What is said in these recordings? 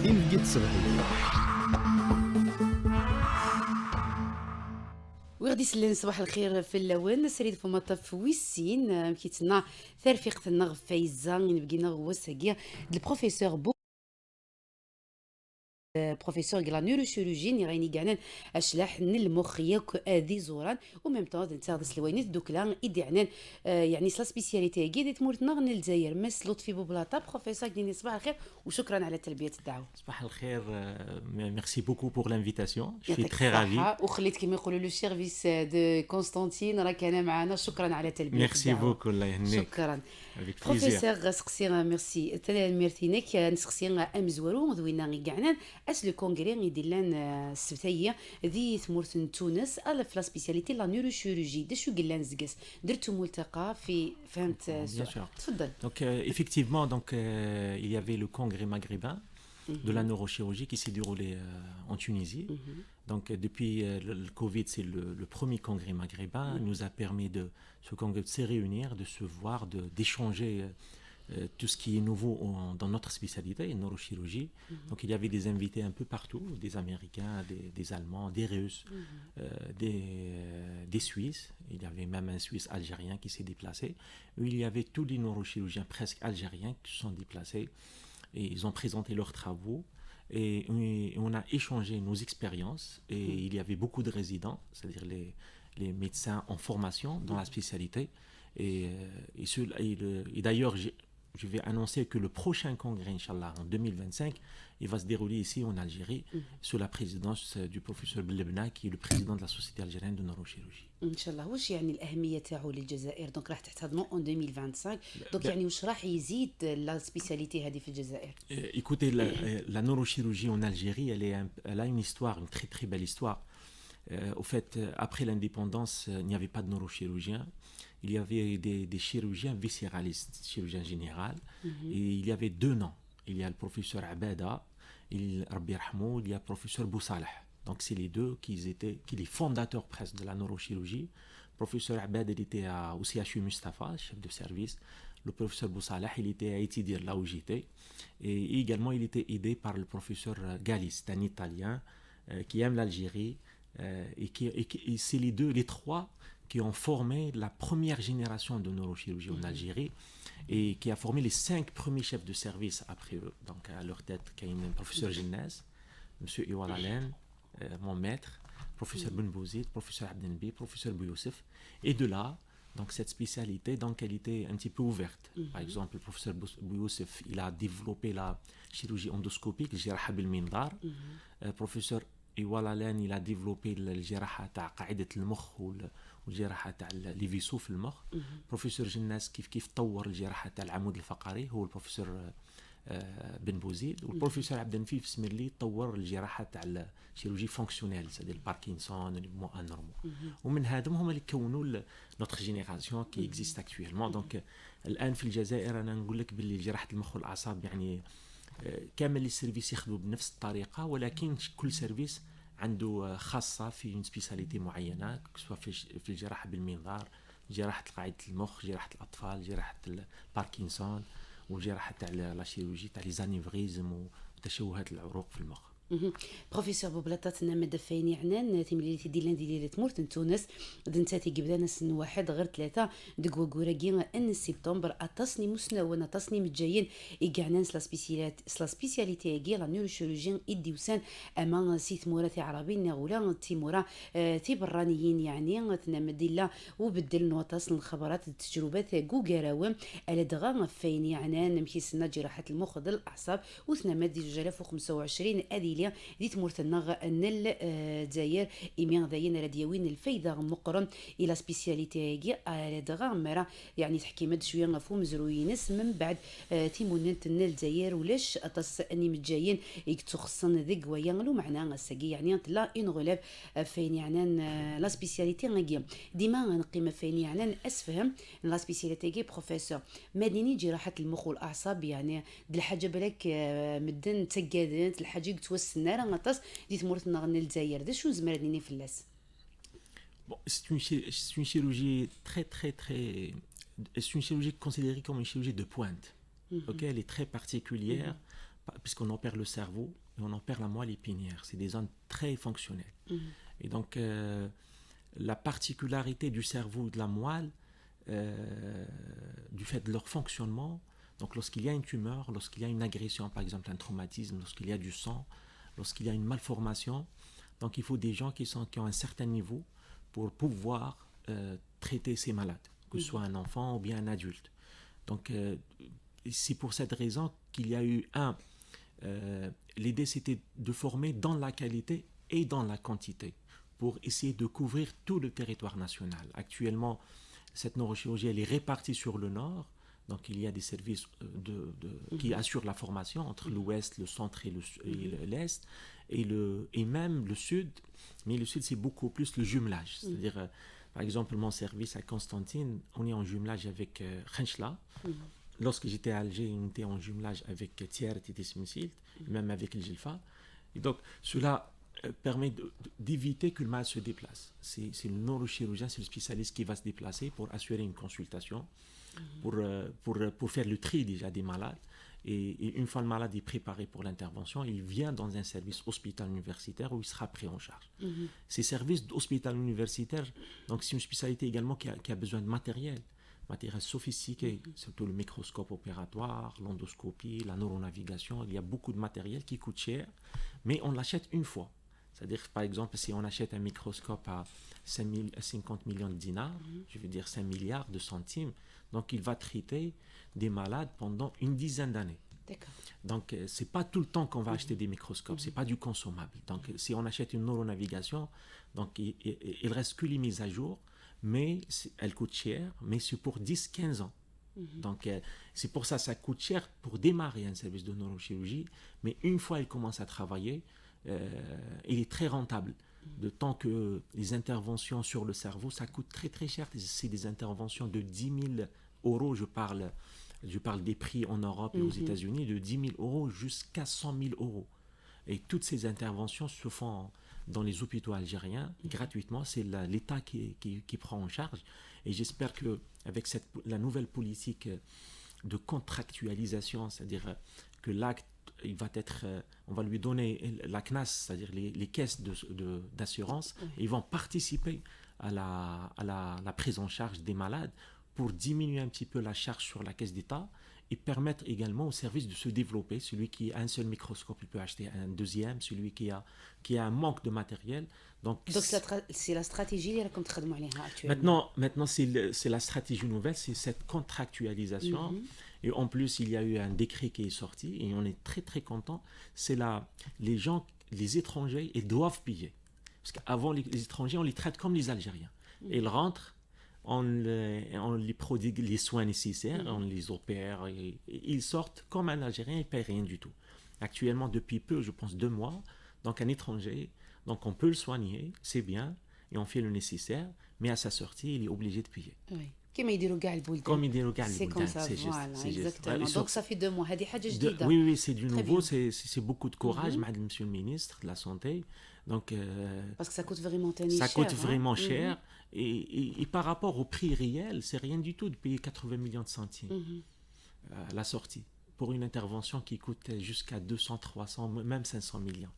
إنفقت صباحي. وغادي يسلم صباح الخير في اللون سريد في مطاف ويسين كيتنا ثرفيقة النغ فايزة بقينا غواساكيا البروفيسور بروفيسور ديال لا نيوروشيروجي اللي غادي كاع اشلاح المخ ياك ادي زوران وميم طون انت هذا سلوينيت دوكلا ايدي عنان يعني سلا سبيسياليتي كي ديت مورتنا غن الجزائر مس لطفي بوبلاطه بروفيسور ديني صباح الخير وشكرا على تلبيه الدعوه. صباح الخير, merci beaucoup pour l'invitation. Je suis يعطيك très ravi. الصحه وخليت كيما يقولوا لو سيرفيس دو كونستانتين راه كان معنا شكرا على تلبيه Merci الدعوه. beaucoup, الله يهنيك. شكرا Avec plaisir. بروفيسور سقسي ميرسي ميرتينيك نسقسي امزورو ذوينا كاعنا اس لو كونغري ديال لان السبتيه ذي ثمورت تونس على في لا سبيسياليتي لا نيوروشيروجي داش قلنا نزقس درتو ملتقى في فهمت السؤال تفضل. Donc effectivement, il y avait le congrès maghrébin de la neurochirurgie qui s'est déroulé en Tunisie. Donc depuis le Covid, c'est le premier congrès maghrébin. Il nous a permis de se réunir, de se voir, d'échanger tout ce qui est nouveau dans notre spécialité, neurochirurgie. Donc il y avait des invités un peu partout, des Américains, des Allemands, des Russes, des Suisses. Il y avait même un Suisse algérien qui s'est déplacé. Il y avait tous les neurochirurgiens presque algériens qui se sont déplacés. Et ils ont présenté leurs travaux et on a échangé nos expériences et il y avait beaucoup de résidents, c'est-à-dire les médecins en formation dans la spécialité et d'ailleurs je vais annoncer que le prochain congrès, Inch'Allah, en 2025, il va se dérouler ici en Algérie sous la présidence du professeur Belebna qui est le président de la Société algérienne de neurochirurgie. ان شاء الله. واش يعني الاهميه تاعو للجزائر دونك راح تحتضنوا اون 2025 دونك يعني واش راح يزيد لا سبيسياليتي هذه في الجزائر؟ Écoutez, la neurochirurgie en Algérie, elle a une histoire, une très très belle histoire. Au fait, après l'indépendance, il n'y avait pas de neurochirurgiens. Il y avait des chirurgiens viscéralistes, chirurgiens généraux. Et il y avait deux noms. Il y a le professeur Abada, Rabbi Rahmou, il y a le professeur Boussalah. Donc c'est les deux qui les fondateurs presque de la neurochirurgie. Le professeur Abad, il était au CHU Mustafa, chef de service. Le professeur Boussalah, il était à Etidir, là où j'étais. Et également, il était aidé par le professeur Galis, un Italien qui aime l'Algérie. Et c'est les trois qui ont formé la première génération de neurochirurgie en Algérie et qui a formé les 5 premiers chefs de service après eux. Donc à leur tête, il y a un professeur Gennès, M. Iwal Alen, mon maître, professeur Ben Bouzid, professeur Abdenbi, professeur Bouyoussef. Et de là, donc cette spécialité, donc elle était un petit peu ouverte. Par exemple, le professeur Bouyoussef, il a développé la chirurgie endoscopique, le Jiraha Bil Mindar. Professeur Iwal Alen, il a développé le Jiraha تاع قاعدة المخ والجراحة تاع لي فيسو في المخ. بروفيسور جناس كيف طور الجراحة تاع العمود الفقري هو البروفيسور بن بوزيد. والبروفيسور عبد النفيف سميرلي طور الجراحة تاع الشيروجي فونكسيونيل سادير الباركنسون المو انورمو. ومن هادم هما اللي كونوا نوتر جينيراسيون كي اكزيست اكطويلمون. دونك الان في الجزائر انا نقول لك باللي جراحة المخ والاعصاب يعني كامل لي سيرفيس يخدموا بنفس الطريقة, ولكن كل سيرفيس عنده خاصة في une سبيساليتي معينة, سواء في الجراحة بالمنظار, جراحة قاعدة المخ, جراحة الأطفال, جراحة الباركنسون, والجراحة تاع لا شيروجي تاع لي زانيفريزم وتشوهات العروق في المخ. بروفيسور بوبلاطات مدفين يعنان تيمليتي ديال ديال تمورت تونس دنتاتي قبدانا سن واحد غير ثلاثه دكوا كوراكي ان سبتمبر اتصني مسنونه تصني متجايين يقعنان سلا سبيسياليتي كي لا نيوروشيروجين اديوسان اما سيت موراتي عربي نغولا تيمورا تيبرانيين يعني تنمديلا وبدل نوطاس الخبرات التجربات كوكراوم على دغا فين يعنان مكيسنا جراحه المخ ديال الاعصاب وثنمد 2025 ادي ديت مورتنا نل داير ايميان داين راديوين الفايده مقرن الى سبيسياليتي على دغا مرا يعني تحكيمات شويه غفو مزروينس من بعد تيموننت نل داير ولاش اتص اني متجايين يتخصن ذيك ويانلو معنا الساقي يعني لا اون غوليف فين يعني لا سبيسياليتي غي ديما نقيم فين يعني اسفهم لا سبيسياليتي بروفيسور مديني جراحه المخ والاعصاب يعني دي الحاجه بالك مدن تقادنت الحاجه السناره غطاس ديت مورتنا غن الجزائر دا شو زمرني في اللاس. C'est une chirurgie c'est une chirurgie considérée comme une chirurgie de pointe. Okay, elle est très particulière puisqu'on opère le cerveau et on opère la moelle épinière. C'est des zones très fonctionnelles. Et donc, la particularité du cerveau et de la moelle, du fait de leur fonctionnement, donc lorsqu'il y a une tumeur, lorsqu'il y a une agression, par exemple un traumatisme, lorsqu'il y a du sang, lorsqu'il y a une malformation, donc il faut des gens qui ont un certain niveau pour pouvoir traiter ces malades, que ce soit un enfant ou bien un adulte. Donc c'est pour cette raison qu'il y a eu l'idée c'était de former dans la qualité et dans la quantité pour essayer de couvrir tout le territoire national. Actuellement, cette neurochirurgie elle est répartie sur le nord, donc il y a des services qui assurent la formation entre l'ouest, le centre et l'est, et même le sud, mais le sud c'est beaucoup plus le jumelage, c'est-à-dire par exemple mon service à Constantine, on est en jumelage avec Khenchla. Lorsque j'étais à Alger, on était en jumelage avec Thiers et Tismisilt, même avec le Gilfa. Et donc, cela permet d'éviter que le malade se déplace. C'est le neurochirurgien, c'est le spécialiste qui va se déplacer pour assurer une consultation, pour faire le tri déjà des malades. Et une fois le malade est préparé pour l'intervention, il vient dans un service hospital universitaire où il sera pris en charge. Ces services d'hospital universitaire, donc c'est une spécialité également qui a besoin de matériel sophistiqué, surtout le microscope opératoire, l'endoscopie, la neuronavigation. Il y a beaucoup de matériel qui coûte cher, mais on l'achète une fois. C'est-à-dire, par exemple, si on achète un microscope à 50 millions de dinars, je veux dire 5 milliards de centimes, donc il va traiter des malades pendant une dizaine d'années. D'accord. Donc, ce n'est pas tout le temps qu'on va acheter des microscopes, ce n'est pas du consommable. Donc, si on achète une neuronavigation, donc, il reste que les mises à jour, mais elle coûte cher, mais c'est pour 10-15 ans. Donc, c'est pour ça que ça coûte cher pour démarrer un service de neurochirurgie, mais une fois elle commence à travailler, il est très rentable. De temps que les interventions sur le cerveau, ça coûte très très cher. C'est des interventions de 10 000 euros, je parle des prix en Europe et aux États-Unis, de 10 000 euros jusqu'à 100 000 euros. Et toutes ces interventions se font dans les hôpitaux algériens gratuitement. C'est l'État qui prend en charge. Et j'espère qu'avec la nouvelle politique de contractualisation, c'est-à-dire que l'acte, on va lui donner la CNAS, c'est-à-dire les caisses d'assurance, et ils vont participer à la prise en charge des malades pour diminuer un petit peu la charge sur la caisse d'État et permettre également au service de se développer. Celui qui a un seul microscope, il peut acheter un deuxième. Celui qui a un manque de matériel. Donc c'est la stratégie اللي راكم تخدموا عليها actuellement. Maintenant c'est la stratégie nouvelle, c'est cette contractualisation. Et en plus, il y a eu un décret qui est sorti et on est très très content. C'est les étrangers, ils doivent payer. Parce qu'avant, les étrangers, on les traite comme les Algériens. Ils rentrent, on les prodigue les soins nécessaires, on les opère, et ils sortent comme un Algérien, ils ne payent rien du tout. Actuellement, depuis peu, je pense 2 mois, donc un étranger, donc on peut le soigner, c'est bien, et on fait le nécessaire, mais à sa sortie, il est obligé de payer. Oui. كما يديروا كاع البلدان. Comme يديروا كاع C'est comme البلدان. ça, voilà, exactement. Juste. Donc ça fait 2 mois. هذه حاجة جديدة. Oui, c'est du Très nouveau, bien. c'est beaucoup de courage, madame, monsieur le ministre de la Santé. Donc, Parce que ça coûte vraiment cher. ça coûte vraiment cher. Et par rapport au prix réel, c'est rien du tout de payer 80 millions de centimes à la sortie pour une intervention qui coûte jusqu'à 200, 300, même 500 millions.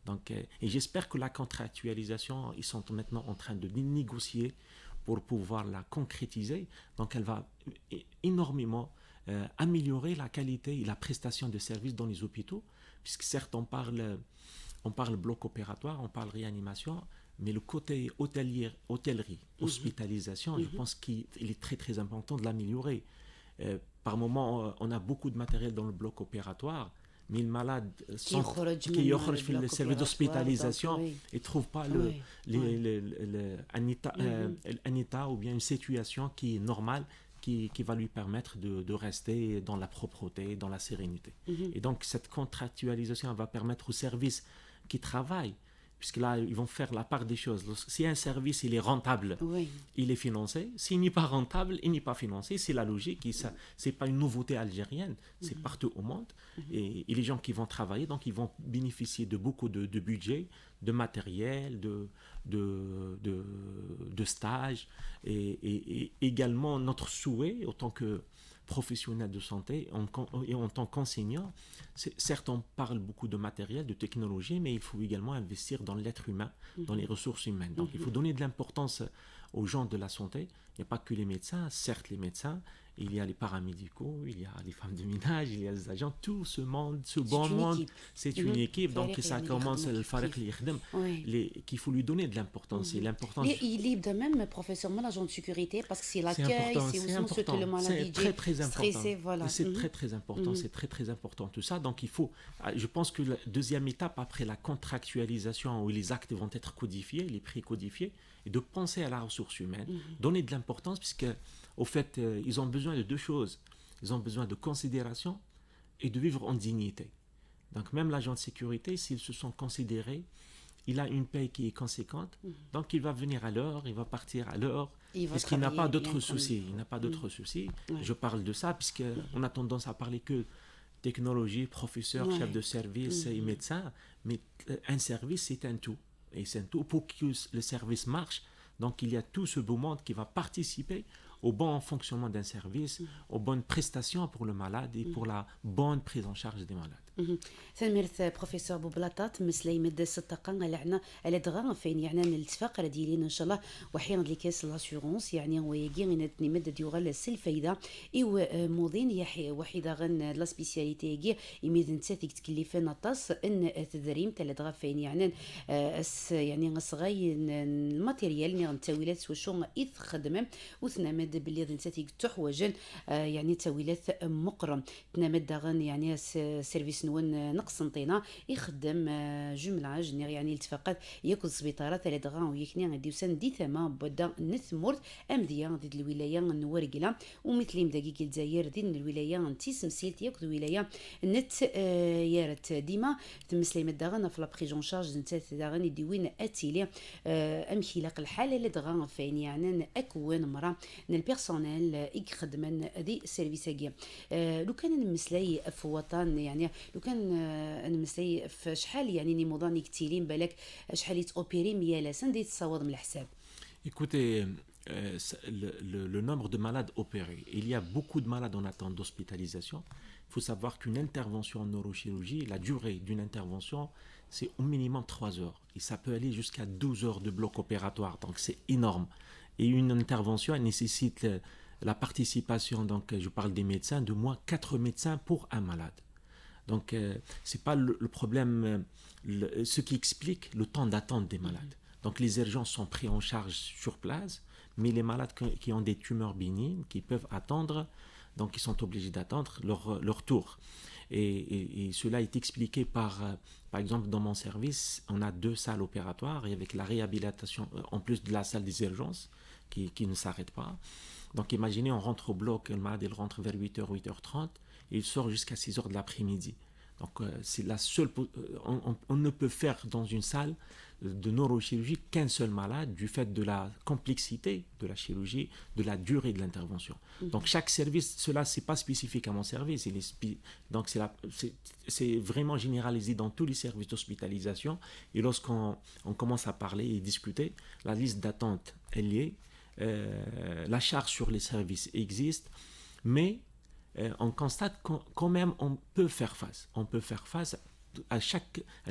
Donc, et j'espère que la contractualisation, ils sont maintenant en train de négocier pour pouvoir la concrétiser. Donc, elle va énormément améliorer la qualité et la prestation de services dans les hôpitaux, puisque certes, on parle bloc opératoire, on parle réanimation, mais le côté hôtellerie, hospitalisation, je pense qu'il est très très important de l'améliorer. Par moment, on a beaucoup de matériel dans le bloc opératoire, mais le malade qui fait le service d'hospitalisation et ne trouve pas un état ou bien une situation qui est normale, qui va lui permettre de rester dans la propreté, dans la sérénité. Et donc cette contractualisation va permettre aux services qui travaillent, puisque là, ils vont faire la part des choses. Si un service il est rentable, il est financé. S'il n'est pas rentable, il n'est pas financé. C'est la logique. Ce n'est pas une nouveauté algérienne. C'est partout au monde. Et les gens qui vont travailler, donc ils vont bénéficier de beaucoup de budget, de matériel, de stages. Et également, notre souhait, autant que professionnel de santé et en tant qu'enseignant, certes on parle beaucoup de matériel, de technologie, mais il faut également investir dans l'être humain, dans les ressources humaines. Donc il faut donner de l'importance aux gens de la santé. Il n'y a pas que les médecins, certes les médecins, il y a les paramédicaux, il y a les femmes de ménage, il y a les agents, tout ce monde, ce bon monde, c'est une équipe. Donc ça commence le farq li yakhdem, qu'il faut lui donner de l'importance. Et l'importance. Il est même professionnellement l'agent de sécurité parce que c'est l'accueil, c'est aussi ce que le malade c'est très très important. Stressé, voilà. C'est très très important, c'est très très important tout ça. Donc il faut, je pense que la deuxième étape après la contractualisation où les actes vont être codifiés, les prix codifiés, et de penser à la ressource humaine, donner de l'importance puisque au fait, ils ont besoin de deux choses. Ils ont besoin de considération et de vivre en dignité. Donc même l'agent de sécurité, s'ils se sont considérés, il a une paye qui est conséquente, donc il va venir à l'heure, il va partir à l'heure, puisqu'il n'a pas d'autres soucis. Il n'a pas d'autres soucis. Je parle de ça, puisqu'on a tendance à parler que technologie, professeur, chef de service et médecin, mais un service, c'est un tout. Et c'est un tout. Pour que le service marche, donc il y a tout ce beau monde qui va participer au bon fonctionnement d'un service, aux bonnes prestations pour le malade et pour la bonne prise en charge des malades. ثمرت بروفيسور بوبلاطات مسلي مد الصدقة لعنا على دغا فين يعني الاتفاق راه ديالين ان شاء الله وحين لي كاس لاسيغونس يعني هو يجي نتني مد ديوغال الفايده ايو موضين يحي وحيده غن لا سبيسياليتي يجي يميد نتاتيك تكلفنا طاس ان تدريم تلا دغا فين يعني يعني غصغاي الماتيريال ني نتاويلات وشو اذ خدمه وثنا مد باللي نتاتيك تحوجن يعني تاويلات مقرم تنامد دغن يعني سيرفيس نون نقص نطينا يخدم جملة جنير يعني الاتفاقات ياكل سبيطارات على دغا ويكني غادي وسان دي ثما بدا نثمرت امديا ضد الولايه نورقله ومثل دقيق الجزائر دين الولايه نتيس مسيلت ياكل الولايه نت يارت ديما تمسلي مدغنا في لابريجون شارج نتا دغني ديوين اتيلي امخلاق الحاله اللي دغا فين يعني اكون مرا البيرسونيل يخدمن دي سيرفيساكي لو كان نمسلي في وطن يعني لو كان نمسلي في شحال يعني نموضاني كتيلين بالك شحال يتوبيري ميالا سندي تصاوض من الحساب. Écoutez, le nombre de malades opérés, il y a beaucoup de malades en attente d'hospitalisation. Il faut savoir qu'une intervention en neurochirurgie, la durée d'une intervention, c'est au minimum 3 heures. Et ça peut aller jusqu'à 12 heures de bloc opératoire, donc c'est énorme. Et une intervention, elle nécessite la participation, donc je parle des médecins, de moins 4 médecins pour un malade. Donc, ce n'est pas le problème, ce qui explique le temps d'attente des malades. Donc, les urgences sont prises en charge sur place, mais les malades qui ont des tumeurs bénignes, qui peuvent attendre, donc ils sont obligés d'attendre leur tour. Et cela est expliqué par exemple, dans mon service, on a 2 salles opératoires et avec la réhabilitation, en plus de la salle des urgences, qui ne s'arrête pas. Donc, imaginez, on rentre au bloc, le malade il rentre vers 8h, 8h30, et il sort jusqu'à 6h de l'après-midi. Donc, c'est la seule. On ne peut faire dans une salle de neurochirurgie qu'un seul malade du fait de la complexité de la chirurgie, de la durée de l'intervention. Donc, chaque service, cela, ce n'est pas spécifique à mon service. Donc, c'est vraiment généralisé dans tous les services d'hospitalisation. Et lorsqu'on commence à parler et discuter, la liste d'attente, elle y est. La charge sur les services existe, mais on constate quand même on peut faire face. On peut faire face à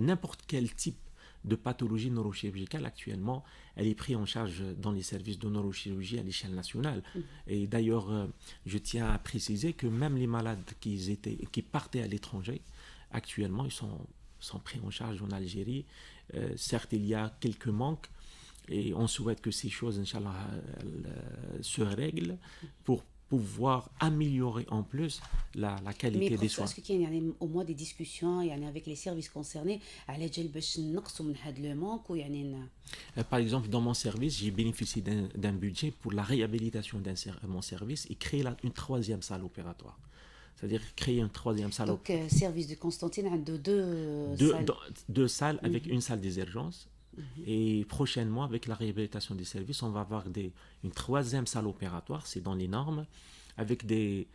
n'importe quel type de pathologie neurochirurgicale. Actuellement, elle est prise en charge dans les services de neurochirurgie à l'échelle nationale. Et d'ailleurs, je tiens à préciser que même les malades qui partaient à l'étranger, actuellement, ils sont pris en charge en Algérie. Certes, il y a quelques manques, et on souhaite que ces choses, Inch'Allah, se règlent pour pouvoir améliorer en plus la qualité des soins. Est-ce qu'il y a au moins des discussions avec les services concernés Par exemple, dans mon service, j'ai bénéficié d'un budget pour la réhabilitation de mon service et créer une 3e salle opératoire. C'est-à-dire créer une 3e salle. Donc, service de Constantine a deux salles avec une salle des urgences. Et prochainement, avec la réhabilitation des services, on va avoir une 3e salle opératoire, c'est dans les normes, avec des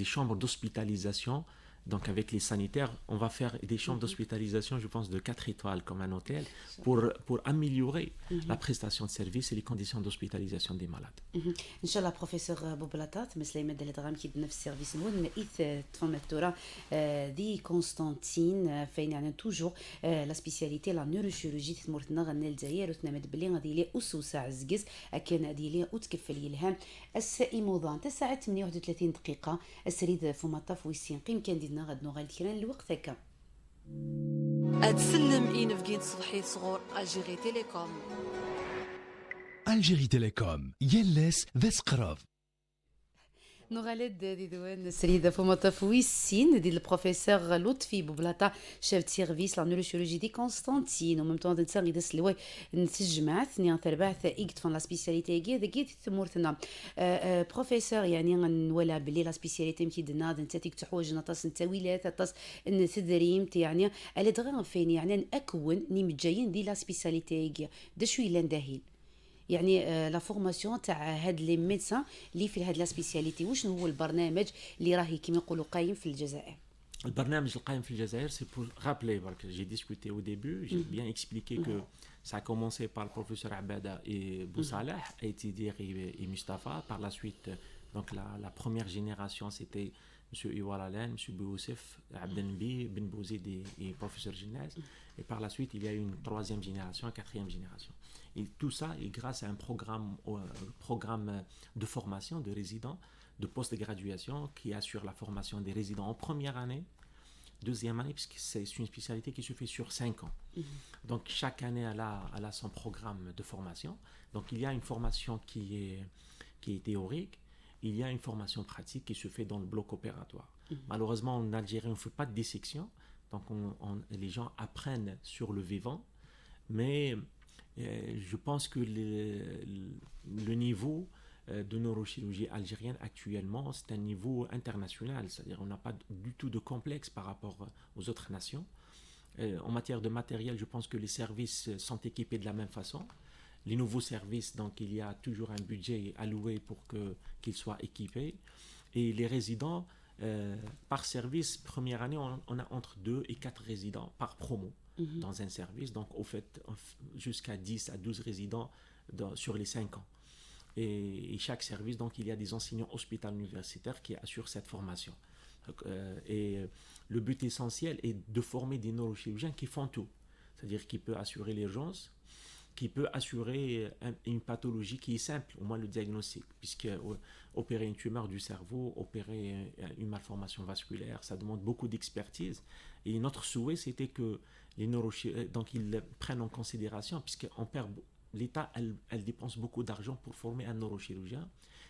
chambres d'hospitalisation Donc avec les sanitaires, on va faire des chambres d'hospitalisation, je pense, de 4 étoiles comme un hôtel pour améliorer la prestation de services et les conditions d'hospitalisation des malades. ان شاء الله بروفيسور بوبلاطات مثل ما دلت غام كيدنا في السيرفيس نون ايث تفهمتورا دي كونستانتين فين يعني توجور لا سبيسياليتي لا نيوروشيولوجي تمرتنا غنال الجزائر وتنمد بلي غادي لي اسوس عزكز كان غادي لي وتكفل يلهام السائموضان تاع ساعه 38 دقيقه السريد فماطا فويسين قيم كان دينا غاد نوغال كيران الوقت هكا اتسلم إنفقين صبحي صغور الجيري تيليكوم Algérie Télécom, Yelles Vesqrov. نغالد دي دوان سريدة فماطا فويسين دي البروفيسور لطفي بوبلاطا شاف سيرفيس لا نيوروشيولوجي دي كونستانتين وميم طون تنسى غيدا سلوي نتجمع ثنيا ترباث ايكت فان لا سبيسياليتي كي ذاكي تمورتنا بروفيسور يعني غنولا بلي لا سبيسياليتي مكيدنا انت تيك تحوج نطاس نتاويلات نطاس تدريم يعني على دغيا فين يعني اكون نيم جايين دي لا سبيسياليتي كي دشوي لانداهيل يعني لا فورماسيون تاع هاد لي ميدسان اللي في هاد لا سبيسياليتي وشنو هو البرنامج اللي راهي كيما يقولوا قايم في الجزائر البرنامج القائم في الجزائر c'est pour rappeler parce que j'ai discuté au début j'ai bien expliqué que ça a commencé par le professeur Abada et Boussalah et Tidir et Mustafa par la suite donc la première génération c'était monsieur Iwal Alen, monsieur Boussef, Abdenbi, Ben Bouzid et professeur Ginaz et par la suite il y a eu une troisième génération, une quatrième génération et tout ça est grâce à un programme de formation de résidents de post-graduation qui assure la formation des résidents en première année, deuxième année, puisque c'est une spécialité qui se fait sur 5 ans. Donc chaque année, elle a son programme de formation. Donc il y a une formation qui est théorique, il y a une formation pratique qui se fait dans le bloc opératoire. Malheureusement, en Algérie, on ne fait pas de dissection, donc les gens apprennent sur le vivant, mais je pense que le niveau de neurochirurgie algérienne actuellement, c'est un niveau international, c'est-à-dire on n'a pas du tout de complexe par rapport aux autres nations. En matière de matériel, je pense que les services sont équipés de la même façon. Les nouveaux services, donc il y a toujours un budget alloué pour qu'ils soient équipés. Et les résidents, par service, première année, on a entre 2 et 4 résidents par promo dans un service. Donc au fait, jusqu'à 10 à 12 résidents sur les 5 ans. Et chaque service, donc il y a des enseignants hospitalo universitaires qui assurent cette formation. Et le but essentiel est de former des neurochirurgiens qui font tout. C'est-à-dire qui peut assurer l'urgence, qui peut assurer une pathologie qui est simple, au moins le diagnostic, puisque opérer une tumeur du cerveau, opérer une malformation vasculaire, ça demande beaucoup d'expertise. Et notre souhait, c'était que les neurochirurgiens, donc ils prennent en considération, puisqu'on perd, l'État, elle dépense beaucoup d'argent pour former un neurochirurgien,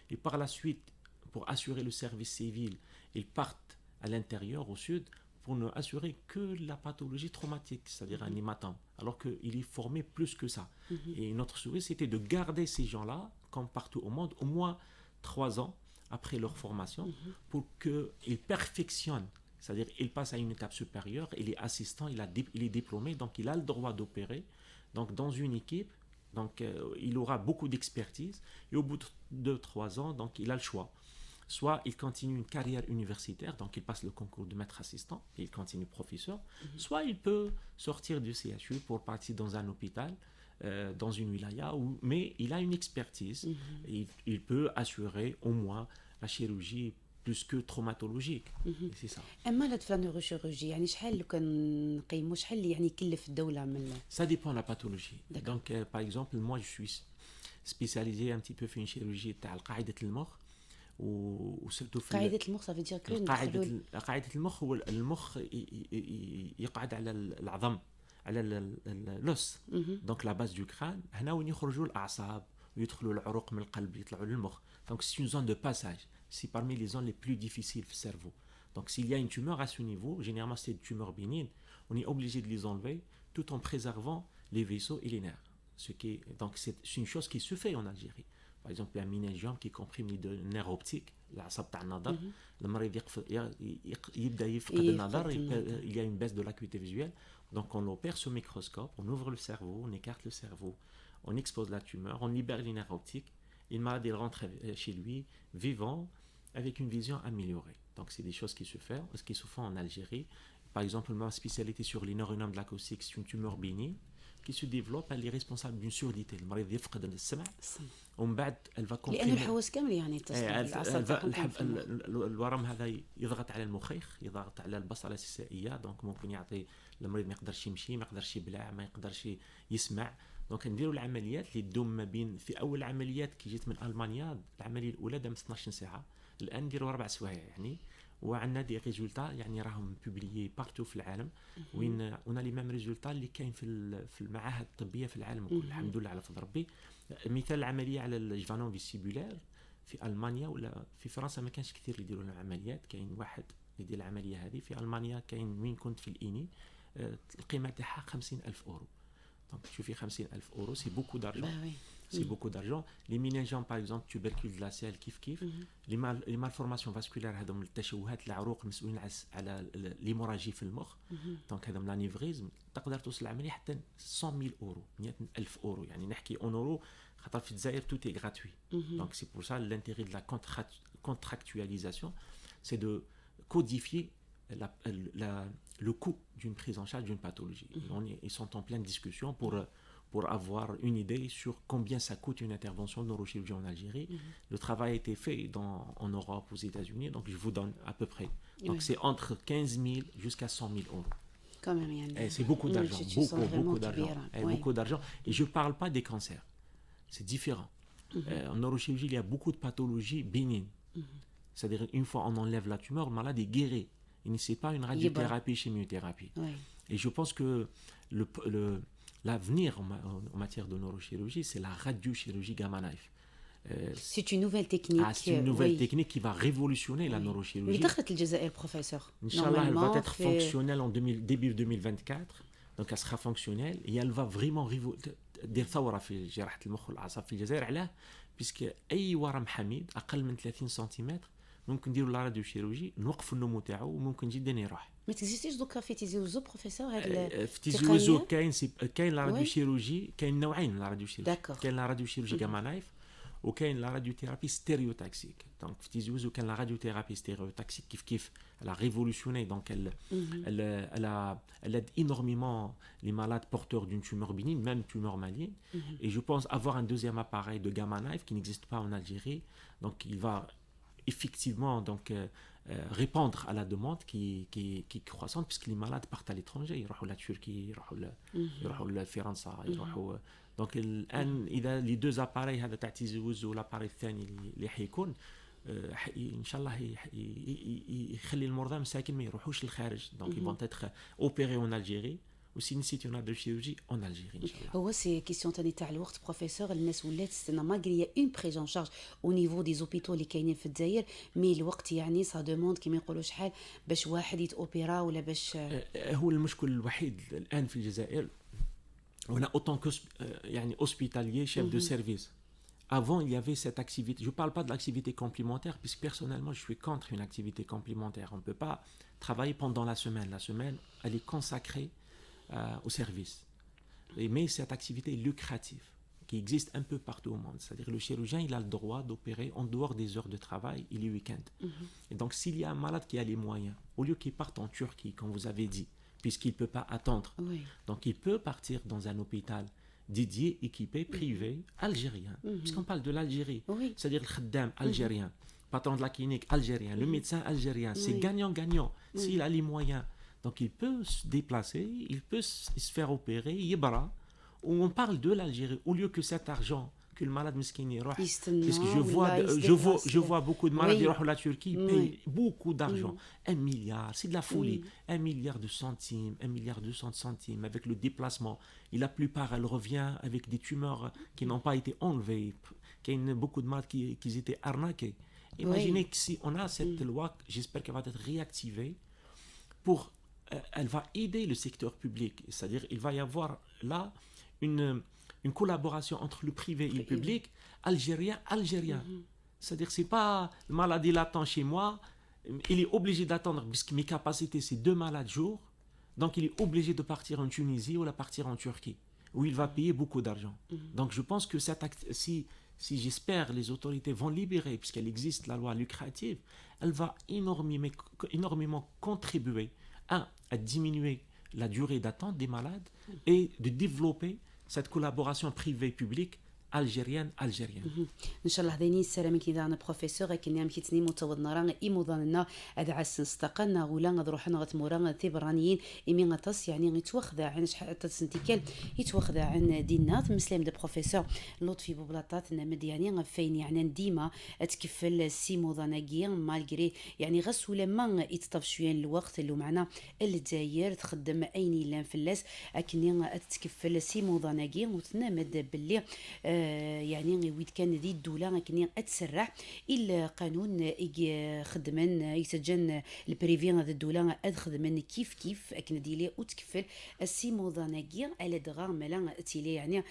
et par la suite, pour assurer le service civil, ils partent à l'intérieur, au sud, pour ne assurer que la pathologie traumatique, c'est-à-dire un hématome, alors qu'il est formé plus que ça. Et notre souhait, c'était de garder ces gens-là, comme partout au monde, au moins 3 ans après leur formation, pour qu'ils perfectionnent, c'est-à-dire qu'ils passent à une étape supérieure, il est assistant, il est diplômé, donc il a le droit d'opérer, donc dans une équipe, donc il aura beaucoup d'expertise, et au bout de 3 ans, donc il a le choix. Soit il continue une carrière universitaire, donc il passe le concours de maître assistant et il continue professeur, soit il peut sortir du CHU pour partir dans un hôpital, dans une wilaya, mais il a une expertise, et il peut assurer au moins la chirurgie plus que traumatologique. C'est ça. اما لا في النيوروشيولوجي يعني شحال لو كان نقيموا شحال اللي يعني يكلف الدوله من Ça dépend de la pathologie. D'accord. Donc par exemple, moi je suis spécialisé un petit peu في une chirurgie تاع قاعدة المخ وسيرتو في قاعده المخ صافي دير كو قاعدة المخ هو المخ يقعد على العظم على اللوس دونك لا باز دو كران هنا وين يخرجوا الاعصاب ويدخلوا العروق من القلب يطلعوا للمخ دونك سي une zone de passage c'est parmi les zones les plus difficiles du cerveau donc s'il y a une tumeur à ce niveau généralement c'est une tumeur bénigne on est obligé de les enlever tout en préservant les vaisseaux et les nerfs donc c'est une chose qui se fait en Algérie. Par exemple, un méningiome qui comprime les nerfs optiques, العصب تاع النظر المريض يبدا يفقد النظر il y a une baisse de l'acuité visuelle donc on opère ce microscope on ouvre le cerveau on écarte le cerveau on expose la tumeur on libère les nerfs optiques et le malade il rentre chez lui vivant avec une vision améliorée Donc c'est des choses qui se font en Algérie. Par exemple, ma spécialité sur les neuronomes de l'acoustique, c'est une tumeur bénigne qui se développe, elle est responsable d'une surdité. المريض يفقد السمع ومن بعد elle va لانه comprimer. الحواس كامل يعني تصل العصب تاعهم في المخ. الورم هذا يضغط على المخيخ، يضغط على البصله السيسائيه، دونك ممكن يعطي المريض ما يقدرش يمشي، ما يقدرش يبلع، ما يقدرش يسمع. دونك نديروا العمليات اللي تدوم ما بين، في اول العمليات كي جيت من المانيا العمليه الاولى دامت 12 ساعه، الان نديروا 4 سوايع يعني. وعندنا دي ريزولتا يعني راهم بوبليي بارتو في العالم، وين انا لي ميم ريزولتا اللي كاين في المعاهد الطبيه في العالم كله، الحمد لله على فضل ربي. مثال العمليه على الجفانون فيستيبولار في المانيا ولا في فرنسا ما كانش كثير اللي يديروا العمليات، كاين واحد اللي يدير العمليه هذه. في المانيا كاين وين كنت في الإيني القيمه تاعها 50,000 اورو. دونك شوفي 50,000 اورو سي بوكو دارجون. C'est beaucoup d'argent. Les méningions, par exemple, tubercules de la selle, كيف. Les malformations vasculaires, هذوم التشوهات العروق المسؤولين على الهيموراجي في المخ. دونك هذوم لانيفريزم تقدر توصل العمليه حتى 100,000 اورو، 100,000 اورو. يعني نحكي اون اورو خاطر في الجزائر tout est gratuit. Donc c'est pour ça l'intérêt de la contractualisation, c'est de codifier le coût d'une prise en charge d'une pathologie. Ils sont en pleine discussion pour avoir une idée sur combien ça coûte une intervention de neurochirurgie en Algérie. Le travail a été fait en Europe, aux États-Unis, donc je vous donne à peu près. Donc c'est entre 15 000 jusqu'à 100 000 euros. Quand même, يعني. C'est beaucoup d'argent, beaucoup d'argent. Beaucoup d'argent. Et je ne parle pas des cancers. C'est différent. En neurochirurgie, il y a beaucoup de pathologies bénignes. C'est-à-dire, une fois on enlève la tumeur, le malade est guéri. Il ne sait pas une radiothérapie, chimiothérapie. Et je pense que l'avenir en matière de neurochirurgie, c'est la radiochirurgie gamma knife. C'est une nouvelle technique. C'est une nouvelle technique qui va révolutionner la neurochirurgie. اللي دخلت الجزائر professeur. Inch'Allah, elle va être fonctionnelle en début 2024. Donc elle sera fonctionnelle et elle va vraiment دير ثورة في جراحة المخ والأعصاب في الجزائر. علاه؟ بيسك أي ورم حميد أقل من 30 سنتيمتر ممكن نديروا لا راديوشيروجي، نوقفوا النمو تاعو وممكن جدا يروح. ما تكزيستيش دوكا في تيزي وزو بروفيسور هاد في تيزي وزو كاين لا راديوشيروجي، كاين نوعين من لا راديوشيروجي. كاين لا راديوشيروجي جاما نايف وكاين لا راديوثيرابي ستيريوتاكسيك. دونك في تيزي وزو كان لا راديوثيرابي ستيريوتاكسيك كيف elle a révolutionné, donc elle aide énormément les malades porteurs d'une tumeur bénigne, même tumeur maligne. Et je pense avoir un deuxième appareil de gamma knife qui n'existe pas en Algérie, donc il va effectivement donc répondre à la demande qui est croissante, puisque les malades partent à l'étranger, ils vont la Turquie, ils vont la France, donc إذا les deux appareils هذا تاع تيزوز والاباري الثاني اللي حيكون ان شاء الله يخلي المرضى مساكن ما يروحوش للخارج. دونك ils vont être opérés en Algérie وسي نسيت اون راديوشيروجي en Algérie ان شاء الله. هو سي كيسيون تاني تاع الوقت بروفيسور. الناس ولات تستنى ماغري اون بريزون شارج او نيفو دي زوبيتو اللي كاينين في الجزائر، مي الوقت يعني سا دوموند كيما يقولوا شحال باش واحد يتوبيرا ولا باش. هو المشكل الوحيد الان في الجزائر on a autant que يعني hospitalier, chef de service. Avant, il y avait cette activité. Je ne parle pas de l'activité complémentaire, puisque personnellement, je suis contre une activité complémentaire. On ne peut pas travailler pendant la semaine. La semaine, elle est consacrée au service. Mais cette activité est lucrative, qui existe un peu partout au monde. C'est-à-dire que le chirurgien, il a le droit d'opérer en dehors des heures de travail et les week-ends. Et donc, s'il y a un malade qui a les moyens, au lieu qu'il parte en Turquie, comme vous avez dit, puisqu'il ne peut pas attendre, donc il peut partir dans un hôpital dédié, équipé, privé, algérien. Puisqu'on parle de l'Algérie, c'est-à-dire le khaddam algérien, patron de la clinique algérien, le médecin algérien, c'est gagnant-gagnant. S'il a les moyens, donc il peut se déplacer, il peut se faire opérer, yébra. On parle de l'Algérie, au lieu que cet argent que le malade miskin يروح, puisque je vois beaucoup de malades qui vont à la Turquie, ils payent beaucoup d'argent, 1 milliard, c'est de la folie, 1 milliard de centimes, 1 milliard 200 centimes avec le déplacement, et la plupart elle revient avec des tumeurs qui n'ont pas été enlevées, qu'il y a beaucoup de malades qui étaient arnaqués. Imaginez que si on a cette loi, j'espère qu'elle va être réactivée pour, elle va aider le secteur public, c'est-à-dire il va y avoir là une collaboration entre le privé et le public algérien. C'est-à-dire c'est pas le malade il attend chez moi, il est obligé d'attendre puisque mes capacités c'est 2 malades jour, donc il est obligé de partir en Tunisie ou de partir en Turquie où il va payer beaucoup d'argent. Donc je pense que si j'espère les autorités vont libérer, puisqu'elle existe la loi lucrative, elle va énormément contribuer à diminuer la durée d'attente des malades et de développer cette collaboration privée-publique algérienne. ان شاء الله ديني السلام كي دانا بروفيسور كي نعم كي تني متوضنا راه ايموضنا ادعس نستقلنا ولا نروح نغت مورا تبرانيين ايمي غطس يعني يتوخذ عن شحال تسنتيكال يتوخذ عن دينات مسلم دو بروفيسور لطفي ببلاطات نمد يعني فين يعني ديما تكفل سيموضناكي مالغري يعني غس ولا ما يتطف شويه الوقت اللي معنا الجزائر تخدم ايني لان فلاس اكني تكفل سيموضناكي وتنمد باللي يعني ويد كان ذي الدولة كني أتسرع إلا قانون خدمن يسجن البريفي هذا الدولة خدمن كيف أكن ديلي وتكفل السيموضاناكية على دغا ملا تيلي يعني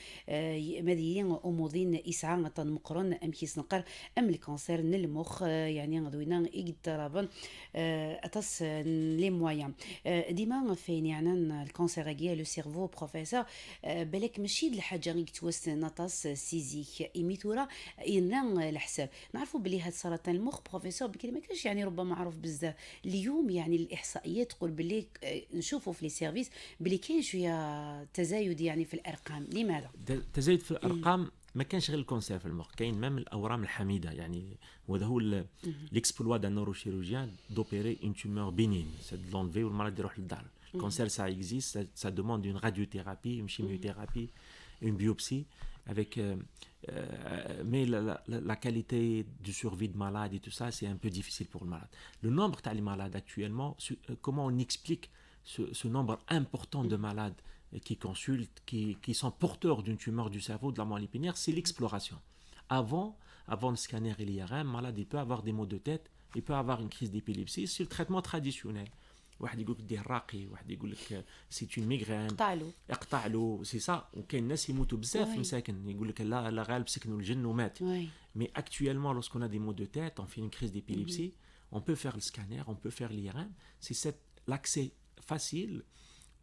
مديين أموضين إسعى مقرن أم كيس نقر أم الكانسير المخ يعني غدوينا إقترابا أتص لي مويان ديما فين يعني الكانسير لو سيرفو بروفيسور بالك ماشي الحاجة غير توست نطاس سيزيك إيميتورا إنا الحساب نعرفوا بلي هاد سرطان المخ بروفيسور بكري ما كانش يعني ربما معروف بزاف اليوم يعني الإحصائيات تقول بلي نشوفوا في لي سيرفيس بلي كاين شوية تزايد يعني في الأرقام لماذا؟ تزايد في الأرقام ما كانش غير الكونسير في المخ كاين ميم الأورام الحميدة يعني وهذا هو ليكسبلوا دان نوروشيروجيان دوبيري اون تومور بينين سي لونفي والمرض يروح للدار الكونسير سا اكزيست سا دوموند اون راديوثيرابي اون شيميوثيرابي une biopsie avec mais la qualité du survie de malade et tout ça c'est un peu difficile pour le malade. Le nombre de malades actuellement, comment on explique ce nombre important de malades qui consultent, qui sont porteurs d'une tumeur du cerveau, de la moelle épinière, c'est l'exploration. Avant le scanner et l'IRM, le malade il peut avoir des maux de tête, il peut avoir une crise d'épilepsie, c'est le traitement traditionnel. واحد يقول لك دير راقي واحد يقول لك سي اون ميغرين اقطع له سي سا وكاين ناس يموتوا بزاف مساكن يقول لك لا غالب سكنوا الجن ومات مي actuellement lorsqu'on a des maux de tête on fait une crise d'épilepsie on peut faire le scanner on peut faire l'IRM c'est l'accès facile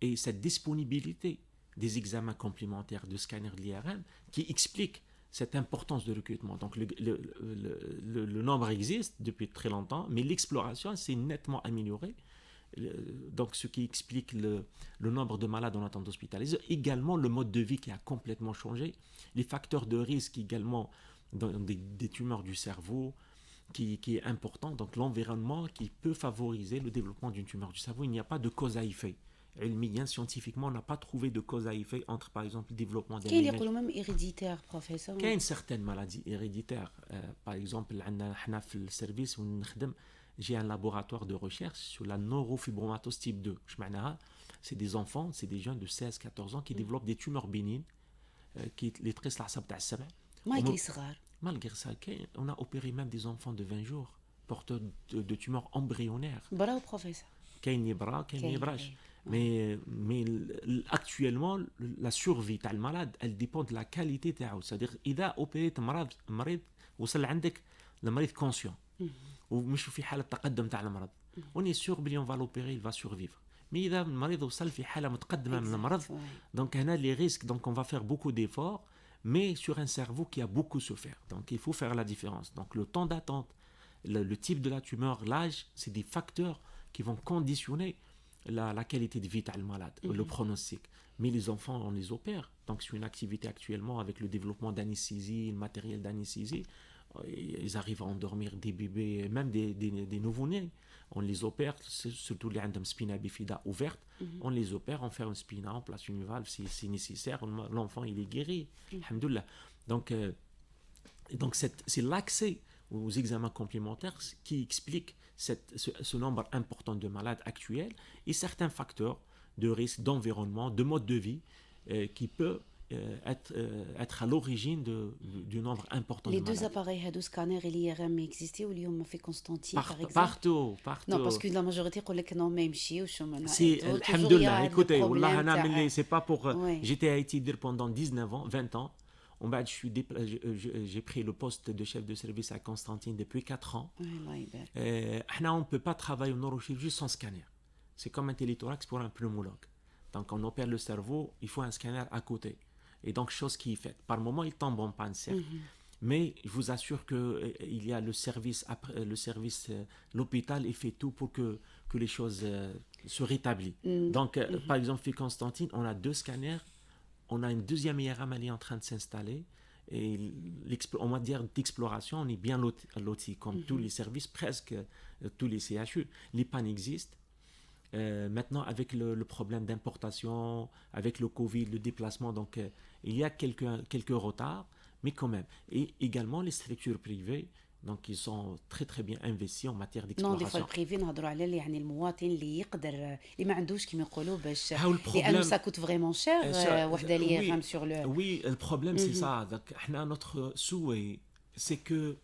et cette disponibilité des examens complémentaires de scanner de l'IRM qui explique cette importance de recrutement. Donc le nombre existe depuis très longtemps mais l'exploration s'est nettement améliorée. Donc ce qui explique le nombre de malades en attente hospitalisés, également le mode de vie qui a complètement changé, les facteurs de risque également dans des tumeurs du cerveau qui est important, donc l'environnement qui peut favoriser le développement d'une tumeur du cerveau. Il n'y a pas de cause à effet. Scientifiquement, on n'a pas trouvé de cause à effet entre par exemple le développement des maladies. Il y a même héréditaire, professeur. Il y a une certaine maladie héréditaire. Par exemple, on a fait le service où nous j'ai un laboratoire de recherche sur la neurofibromatose type 2. C'est des enfants, c'est des jeunes de 16-14 ans qui développent des tumeurs bénignes qui les tressent la sabta sab'a. Malgré ça, on a opéré même des enfants de 20 jours porteurs de tumeurs embryonnaires. Bravo, professeur. Mais actuellement, la survie du malade, elle dépend de la qualité de la. C'est-à-dire, il a opéré un malade, وصل عندك المريض conscient. ومش في حالة تقدم تاع المرض on est sûr بلي on va l'opérer il va survivre mais إذا المريض وصل في حالة متقدمة من المرض donc هنا les risques donc on va faire beaucoup d'efforts mais sur un cerveau qui a beaucoup souffert donc il faut faire la différence donc le temps d'attente le type de la tumeur l'âge c'est des facteurs qui vont conditionner la qualité de vie du malade le pronostic mais les enfants on les opère donc c'est une activité actuellement avec le développement d'anesthésie le matériel d'anesthésie ils arrivent à endormir des bébés, même des nouveau-nés. On les opère, surtout les ont une spina bifida ouverte. On les opère, on fait une spina, on place une valve si c'est nécessaire. L'enfant, il est guéri. Alhamdoulilah. Donc c'est l'accès aux examens complémentaires qui explique ce nombre important de malades actuels et certains facteurs de risque, d'environnement, de mode de vie qui peut être à l'origine du nombre important de malades. Les deux appareils, le scanner et l'IRM existaient ou l'IOM fait Constantine par exemple? Partout. Non, parce que la majorité dit que non, même si ou c'est alhamdoulilah. Écoutez, wallah, c'est pas pour. J'étais à Haïti pendant 19 ans, 20 ans. J'ai pris le poste de chef de service à Constantine depuis 4 ans. On ne peut pas travailler au neurochirurgie sans scanner. C'est comme un téléthorax pour un pneumologue. Donc on opère le cerveau, il faut un scanner à côté. Et donc chose qui est faite. Par moment, il tombe en panne, certes. Mais je vous assure qu'il y a le service, l'hôpital, il fait tout pour que les choses se rétablissent. Donc, par exemple, chez Constantine, on a 2 scanners, on a une deuxième IRM, elle est en train de s'installer. Et on va dire d'exploration, on est bien loti, comme tous les services, presque tous les CHU. Les pannes existent. Maintenant, avec le problème d'importation, avec le Covid, le déplacement, donc il y a quelques retards, mais quand même. Et également, les structures privées, donc ils sont très très bien investis en matière نو دي d'exploration. فوا البريفي نهضروا على يعني المواطن اللي يقدر اللي ما عندوش كيما يقولوا باش هاو لانه البروبليم سا كوت فريمون شير وحده اللي oui, يغام سور لو oui, le problème c'est ça. Donc, notre souhait, c'est que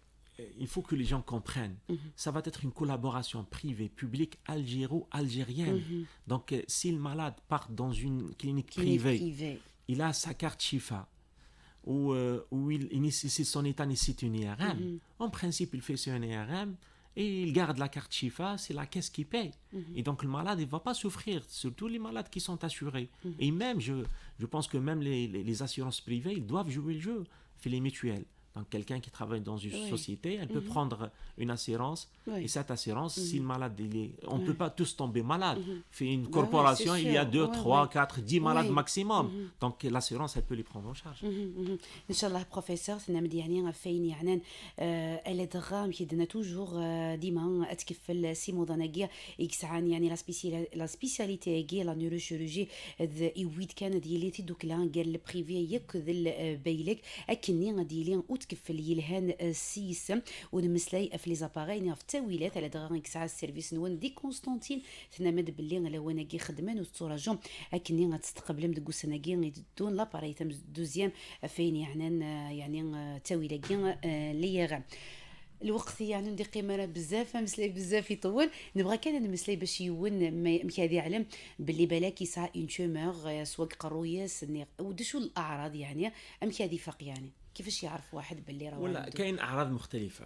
il faut que les gens comprennent. Ça va être une collaboration privée, publique, algéro-algérienne. Donc, si le malade part dans une clinique privée, il a sa carte Chifa, où il nécessite, son état nécessite une IRM. En principe, il fait sur une IRM et il garde la carte Chifa, c'est la caisse qui paye. Et donc, le malade, il ne va pas souffrir, surtout les malades qui sont assurés. Et même, je pense que même les assurances privées, ils doivent jouer le jeu, fait les mutuelles. Donc, quelqu'un qui travaille dans une société, elle peut prendre une assurance. Et cette assurance, si le malade, on ne peut pas tous tomber malade. Fait une corporation, il y a 2, 3, 4, 10 malades maximum. Donc, l'assurance, elle peut les prendre en charge. ان شاء الله بروفيسور تنمد يعني فين يعني الا دغا يدنا توجور ديما اتكفل سيموداناكيا اكسعان يعني لا سبيسياليتي كي لا نيوروشيروجي ايويد كان ديالي دوك لا قال البريفي يك ذل بايلك اكني ديالي وتكفل يلهان السيس ونمسلاي في لي زاباغي في التاويلات على دغا اكسع السيرفيس نون دي كونستانتين تنمد باللي لا وانا كي خدمان وتوراجو اكني غتستقبل مدكو سناكي دون لاباري تم دوزيام فين يعني تاويله كي ليغا الوقت يعني ندي قيمه بزاف مسلاي بزاف يطول نبغى كان نمسلاي باش يون مكادي علم باللي بلاكي سا اون تومور سواء قرويس ودشو الاعراض يعني مكادي فاق يعني كيفاش يعرف واحد باللي راه ولا كاين اعراض مختلفه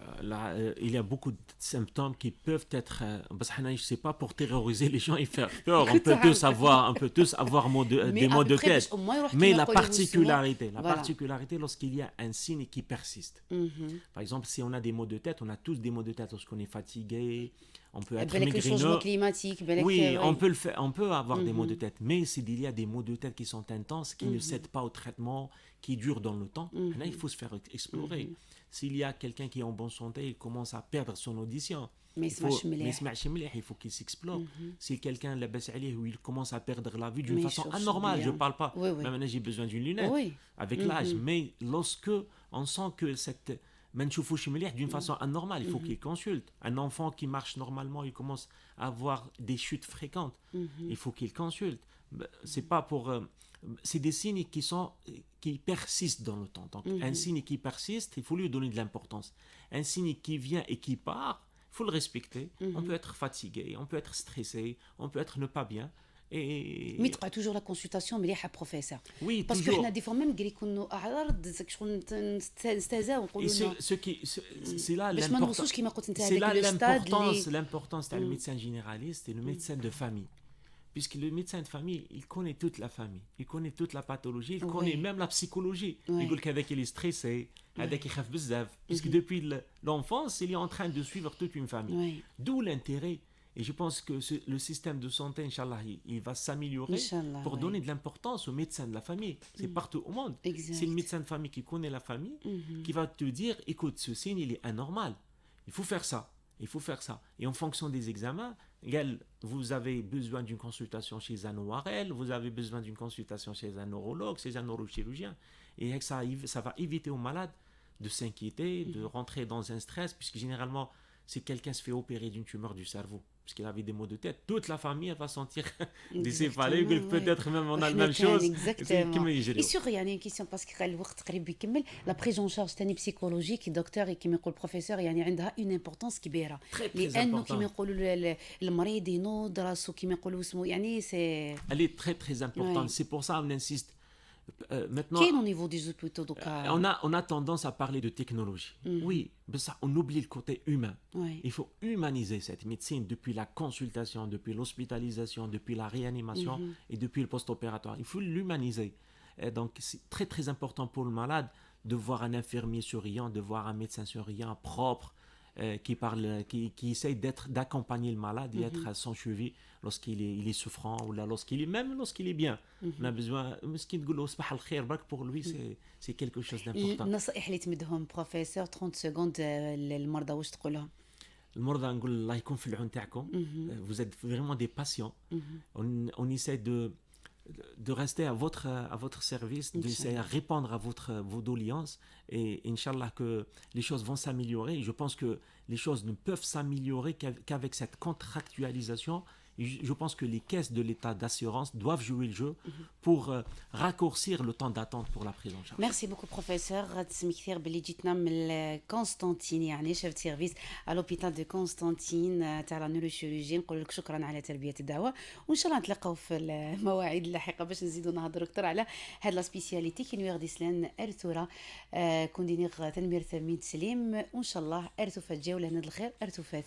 il y a beaucoup de symptômes qui peuvent être بس حنا je sais pas pour terroriser les gens et faire peur on peut tous avoir des maux de tête mais la particularité lorsqu'il y a un signe qui persiste par exemple si on a des maux de tête on a tous des maux de tête lorsqu'on est fatigué on peut être migraineux oui on peut avoir des maux de tête mais s'il y a des maux de tête qui sont intenses qui ne cèdent pas au traitement qui dure dans le temps là il faut se faire explorer s'il y a quelqu'un qui est en bonne santé il commence à perdre son audition il faut qu'il s'explore si quelqu'un où il commence à perdre la vue d'une façon anormale je parle pas même j'ai besoin d'une lunette avec l'âge mais lorsque on sent que cette d'une façon anormale, il faut qu'il consulte. Un enfant qui marche normalement, il commence à avoir des chutes fréquentes. Il faut qu'il consulte. C'est pas pour... c'est des signes qui persistent dans le temps. Donc, un signe qui persiste, il faut lui donner de l'importance. Un signe qui vient et qui part, il faut le respecter. On peut être fatigué, on peut être stressé, on peut être ne pas bien. مي تبقى توجور لا كونسلطاسيون مليحه بروفيسور وي باسكو حنا دي فوا ميم قال يكونوا اعراض شغل نستهزاو نقولوا سي لا باش ما نوصلوش كيما قلت انت هذاك لو ستاد l'importance تاع الميدسان جينيراليست et le médecin de famille puisque le médecin de famille il connaît toute la famille il connaît toute la pathologie il connaît même la psychologie يقول لك هذاك اللي ستريسي هذاك يخاف بزاف puisque depuis l'enfance il est en train de suivre toute une famille d'où l'intérêt. Et je pense que le système de santé, Inch'Allah, il va s'améliorer pour donner de l'importance aux médecins de la famille. C'est partout au monde. C'est le médecin de famille qui connaît la famille qui va te dire, écoute, ce signe, il est anormal. Il faut faire ça. Il faut faire ça. Et en fonction des examens, vous avez besoin d'une consultation chez un ORL, vous avez besoin d'une consultation chez un neurologue, chez un neurochirurgien. Et ça va éviter aux malades de s'inquiéter, de rentrer dans un stress, puisque généralement, si quelqu'un se fait opérer d'une tumeur du cerveau, parce qu'il avait des maux de tête, toute la famille elle va sentir des céphalées, peut-être même on a la même chose. Et sur يعني كيسيون باسكو الوقت قريب يكمل لا بريزون شارج ثاني بسيكولوجيك دكتور كيما يقول البروفيسور يعني عندها اون امبورطونس كبيره لانه كيما يقولوا المريض ينوض راسو كيما يقولوا اسمه يعني سي elle est très très importante c'est pour ça on insiste. Maintenant, au niveau des hôpitaux on a tendance à parler de technologie. Oui, mais ça, on oublie le côté humain. Il faut humaniser cette médecine depuis la consultation, depuis l'hospitalisation, depuis la réanimation et depuis le post-opératoire. Il faut l'humaniser. Et donc, c'est très très important pour le malade de voir un infirmier souriant, de voir un médecin souriant, propre, qui parle, qui essaye d'accompagner le malade et être à son chevet lorsqu'il est souffrant ou là, même lorsqu'il est bien. On a besoin, مسكين تقول له صباح الخير برك, pour lui c'est quelque chose d'important. النصائح اللي تمدهم بروفيسور 30 سكوند للمرضى واش تقول لهم؟ المرضى نقول الله يكون في العون تاعكم. Vous êtes vraiment des patients. On essaie de rester à votre service, d'essayer à répondre à vos doléances, et Inch'Allah que les choses vont s'améliorer. Je pense que les choses ne peuvent s'améliorer qu'avec cette contractualisation. Je pense que les caisses de l'état d'assurance doivent jouer le jeu pour raccourcir le temps d'attente pour la prise en charge. ميرسي بوكو بروفيسور. غتسمي كثير باللي جيتنا من كونستانتين، يعني شفت سيرفيس على لوبيتال دو كونستانتين تاع لا نيوروشيروجي. نقول لك شكرا على تلبيه الدعوه، وان شاء الله نتلاقاو في المواعيد اللاحقه باش نزيدو نهضروا اكثر على هاد لا سبيسياليتي كي نوير ديسلان ارتورا كوندينيغ تنمير ثمين سليم. وان شاء الله ارتو فات جاو لهنا الخير ارتو فات.